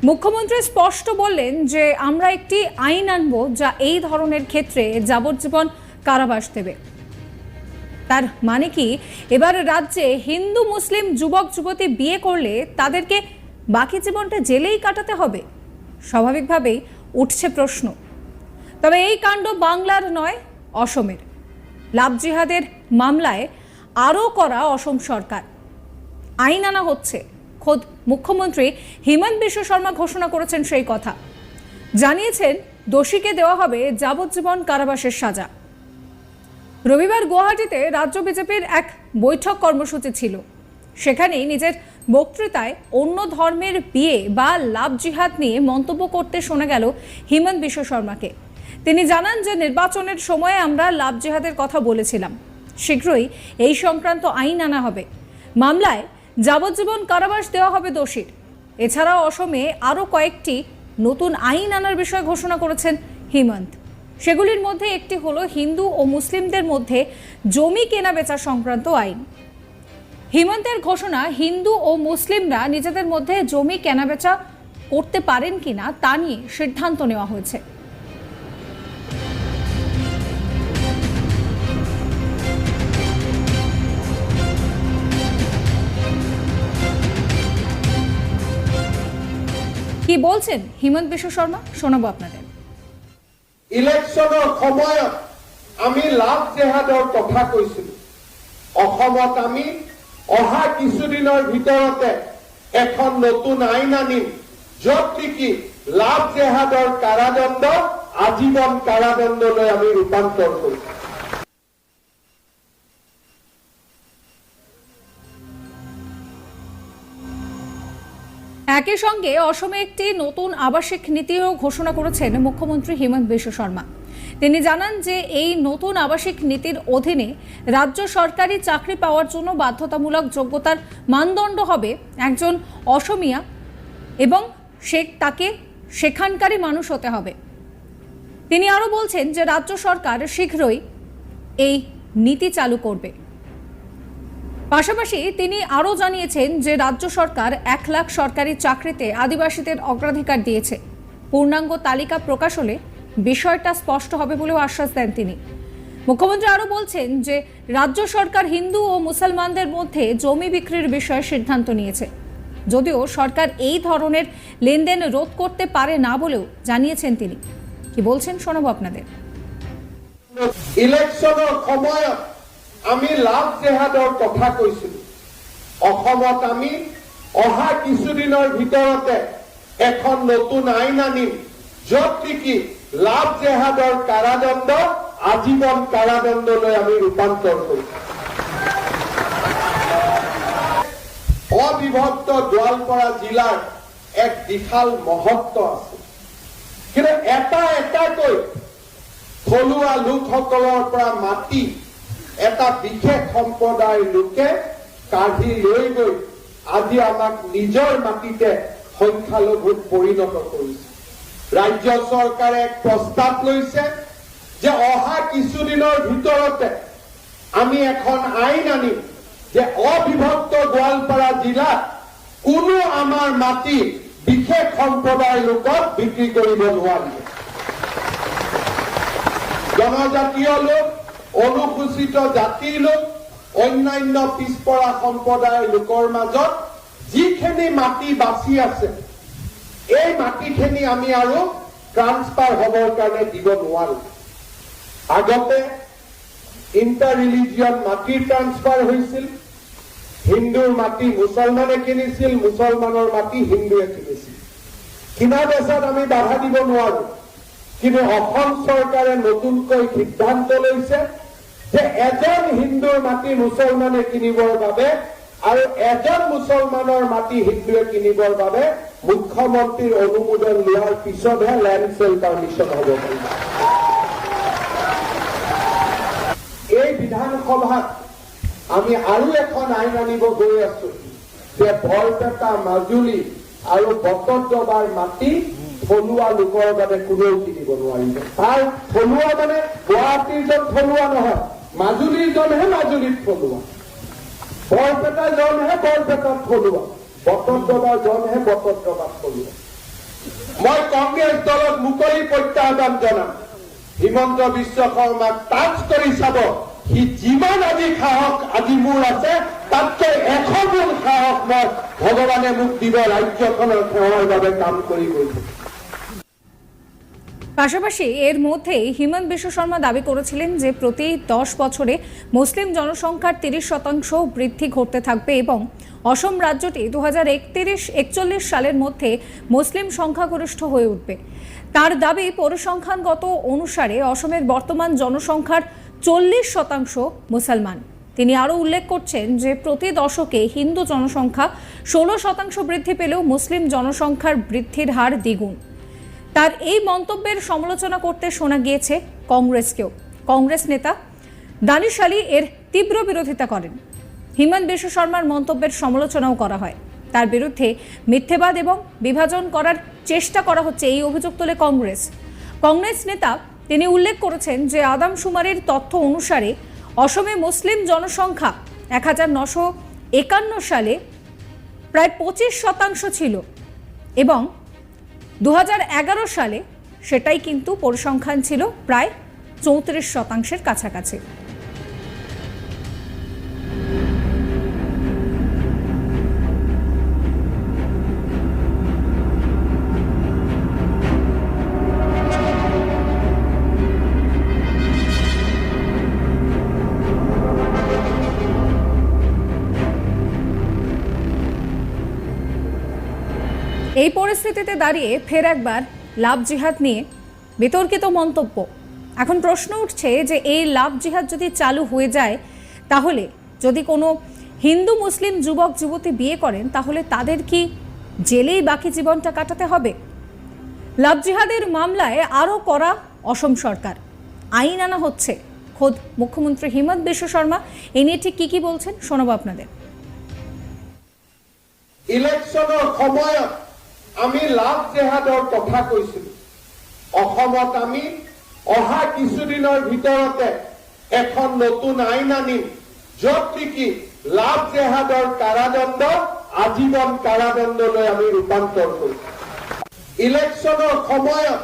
মুখ্যমন্ত্রী স্পষ্ট বললেন যে আমরা একটি আইন আনব যা এই ধরনের ক্ষেত্রে যাবজ্জীবন কারাবাস দেবে। তার মানে কি এবার রাজ্যে হিন্দু মুসলিম যুবক যুবতী বিয়ে করলে তাদেরকে বাকি জীবনটা জেলেই কাটাতে হবে? স্বাভাবিকভাবেই উঠছে প্রশ্ন। তবে এই কাণ্ড বাংলার নয়, অসমের। লাভ জিহাদের মামলায় আরও করা অসম সরকার। আইন আনা হচ্ছে, খোদ মুখ্যমন্ত্রী হিমন্ত বিশ্ব শর্মা ঘোষণা করেছেন সেই কথা। জানিয়েছেন দোষীকে দেওয়া হবে যাবজ্জীবন কারাবাসের সাজা। রবিবার গুয়াহাটিতে রাজ্য বিজেপির এক বৈঠক কর্মসূচি ছিল। সেখানেই নিজের বক্তৃতায় অন্য ধর্মের বিয়ে বা লাভ জিহাদ নিয়ে মন্তব্য করতে শোনা গেল হিমন্ত বিশ্ব শর্মাকে। তিনি জানান যে নির্বাচনের সময় আমরা লাভ জিহাদের কথা বলেছিলাম, শীঘ্রই এই সংক্রান্ত আইন আনা হবে। মামলায় যাবজ্জীবন কারাবাস দেওয়া হবে দোষীর। এছাড়াও অসমে আরও কয়েকটি নতুন আইন আনার বিষয়ে ঘোষণা করেছেন হিমন্ত। সেগুলির মধ্যে একটি হলো হিন্দু ও মুসলিমদের মধ্যে জমি কেনাবেচা সংক্রান্ত আইন। হিমন্তের ঘোষণা, হিন্দু ও মুসলিমরা নিজেদের মধ্যে জমি কেনাবেচা করতে পারেন কিনা তা নিয়ে সিদ্ধান্ত নেওয়া হয়েছে। কি বলছেন হিমন্ত বিশ্ব শর্মা, শোনাবো আপনাদের। ইলেকশনৰ সময়ত আমি লাভ জেহাদৰ কথা কৈছিলো। অসমত আমি অহা কিছুদিনৰ ভিতৰতে এখন নতুন আইন আনিম, য'ত নেকি লাভ জেহাদৰ কাৰাদণ্ড আজীৱন কাৰাদণ্ডলৈ আমি ৰূপান্তৰ কৰিম। একই সঙ্গে অসমে একটি নতুন আবাসিক নীতিও ঘোষণা করেছেন মুখ্যমন্ত্রী হিমন্ত বিশ্ব শর্মা। তিনি জানান যে এই নতুন আবাসিক নীতির অধীনে রাজ্য সরকারি চাকরি পাওয়ার জন্য বাধ্যতামূলক যোগ্যতার মানদণ্ড হবে একজন অসমিয়া এবং তাকে সেখানকারই মানুষ হতে হবে। তিনি আরও বলছেন যে রাজ্য সরকার শীঘ্রই এই নীতি চালু করবে। পাশাপাশি তিনি আরও জানিয়েছেন যে রাজ্য সরকার 1 লাখ সরকারি চাকরিতে আদিবাসীদের অগ্রাধিকার দিয়েছে। পূর্ণাঙ্গ তালিকা প্রকাশ হলে বিষয়টা স্পষ্ট হবে বলেও আশ্বাস দেন তিনি। মুখ্যমন্ত্রী আরও বলছেন যে রাজ্য সরকার হিন্দু ও মুসলমানদের মধ্যে জমি বিক্রির বিষয়ে সিদ্ধান্ত নিয়েছে, যদিও সরকার এই ধরনের লেনদেন রোধ করতে পারে না বলেও জানিয়েছেন তিনি। কি বলছেন শোনাবো আপনাদের। ইলেকশনৰ সময়ত আমি লাভ জেহাদৰ কথা কৈছিলো। অসমত আমি অহা কিছুদিনৰ ভিতৰতে এখন নতুন আইন আনিম, য'ত নেকি লাভ জেহাদৰ কাৰাদণ্ড আজীৱন কাৰাদণ্ডলৈ আমি ৰূপান্তৰ কৰিম। অবিভক্ত গোৱালপাৰা জিলাৰ এক বিশাল মহত্ব আছে, কিন্তু এটা এটাকৈ থলুৱা লোকসকলৰ পৰা মাটি এটা বিশেষ সম্প্ৰদায়ৰ লোকে কাঢ়ি লৈ গৈ আজি আমাক নিজৰ মাটিতে সংখ্যালঘুত পৰিণত কৰিছে। ৰাজ্য চৰকাৰে এক প্ৰস্তাৱ লৈছে যে অহা কিছুদিনৰ ভিতৰতে আমি এখন আইন আনিম যে অবিভক্ত গোৱালপাৰা জিলাত কোনো আমাৰ মাটি বিশেষ সম্প্ৰদায়ৰ লোকক বিক্ৰী কৰিব নোৱাৰিব। জনজাতীয় লোক, অনুসূচিত জাতিৰ লোক, অন্যান্য পিছপৰা সম্প্ৰদায়ৰ লোকৰ মাজত যিখিনি মাটি বাচি আছে, এই মাটিখিনি আমি আৰু ট্ৰান্সফাৰ হ'বৰ কাৰণে দিব নোৱাৰো। আগতে ইণ্টাৰ ৰিলিজিয়ন মাটিৰ ট্ৰান্সফাৰ হৈছিল। হিন্দুৰ মাটি মুছলমানে কিনিছিল, মুছলমানৰ মাটি হিন্দুৱে কিনিছিল। কিনা বেচাত আমি বাধা দিব নোৱাৰো। কিন্তু অসম চৰকাৰে নতুনকৈ সিদ্ধান্ত লৈছে যে এজন হিন্দুৰ মাটি মুছলমানে কিনিবৰ বাবে আৰু এজন মুছলমানৰ মাটি হিন্দুৱে কিনিবৰ বাবে মুখ্যমন্ত্ৰীৰ অনুমোদন লোৱাৰ পিছতহে লেণ্ড চেল পাৰ্মিশ্যন হ'ব পাৰিব। এই বিধানসভাত আমি আৰু এখন আইন আনিব গৈ আছো যে বৰপেটা, মাজুলী আৰু বটদ্ৰৱাৰ মাটি থলুৱা লোকৰ বাবে কোনেও কিনিব নোৱাৰিব। তাৰ থলুৱা মানে গুৱাহাটীৰ জন থলুৱা নহয়, মাজুলীৰ জনহে মাজুলীত থলুৱা, বৰপেটাৰ জনহে বৰপেটাত থলুৱা, বটদ্ৰৱাৰ জনহে বটদ্ৰৱাত থলুৱা। মই কংগ্ৰেছ দলক মুকলি প্ৰত্যাহ্বান জনাম, হিমন্ত বিশ্ব শৰ্মাক টাচ কৰি চাব, সি যিমান আজি সাহস আজি মোৰ আছে তাতকৈ 100 গুণ সাহস মই ভগৱানে মোক দিব ৰাজ্যখনৰ সেৱাৰ বাবে কাম কৰি গৈছে। পাশাপাশি এর মধ্যেই হিমন্ত বিশ্ব শর্মা দাবি করেছিলেন যে প্রতি 10 বছরে মুসলিম জনসংখ্যার 30% বৃদ্ধি ঘটতে থাকবে এবং অসম রাজ্যটি 2041 সালের মধ্যে মুসলিম সংখ্যাগরিষ্ঠ হয়ে উঠবে। তার দাবি পরিসংখ্যানগত অনুসারে অসমের বর্তমান জনসংখ্যার 40% মুসলমান। তিনি আরও উল্লেখ করছেন যে প্রতি দশকে হিন্দু জনসংখ্যা 16% বৃদ্ধি পেলেও মুসলিম জনসংখ্যার বৃদ্ধির হার দ্বিগুণ। তার এই মন্তব্যের সমালোচনা করতে শোনা গিয়েছে কংগ্রেসকেও। কংগ্রেস নেতা দানিশ আলী এর তীব্র বিরোধিতা করেন। হিমন্ত বিশ্ব শর্মার মন্তব্যের সমালোচনাও করা হয়। তার বিরুদ্ধে মিথ্যেবাদ এবং বিভাজন করার চেষ্টা করা হচ্ছে এই অভিযোগ তোলে কংগ্রেস। কংগ্রেস নেতা তিনি উল্লেখ করেছেন যে আদমশুমারির তথ্য অনুসারে অসমে মুসলিম জনসংখ্যা 1951 সালে প্রায় 25% ছিল এবং 2011 সালে সেটাই কিন্তু পরিসংখ্যান ছিল প্রায় 34% কাছাকাছি। এই পরিস্থিতিতে দাঁড়িয়ে ফের একবার লাভ জিহাদ নিয়ে বিতর্কিত মন্তব্য। এখন প্রশ্ন উঠছে যে এই লাভ জিহাদ যদি চালু হয়ে যায় তাহলে যদি কোনো হিন্দু মুসলিম যুবক যুবতী বিয়ে করেন তাহলে তাদের কি জেলেই বাকি জীবনটা কাটাতে হবে? লাভ জিহাদের মামলায় আরও কড়া অসম সরকার, আইন আনা হচ্ছে। খোদ মুখ্যমন্ত্রী হিমন্ত বিশ্ব শর্মা এ নিয়ে ঠিক কি বলছেন শোনাবো আপনাদের। ইলেকশনের সময়ত আমি লাভ জেহাদৰ কথা কৈছিলো। অসমত আমি অহা কিছুদিনৰ ভিতৰতে এখন নতুন আইন আনিম য'ত নেকি লাভ জেহাদৰ কাৰাদণ্ড আজীৱন কাৰাদণ্ডলৈ আমি ৰূপান্তৰ কৰিম। ইলেকশনের সময়ত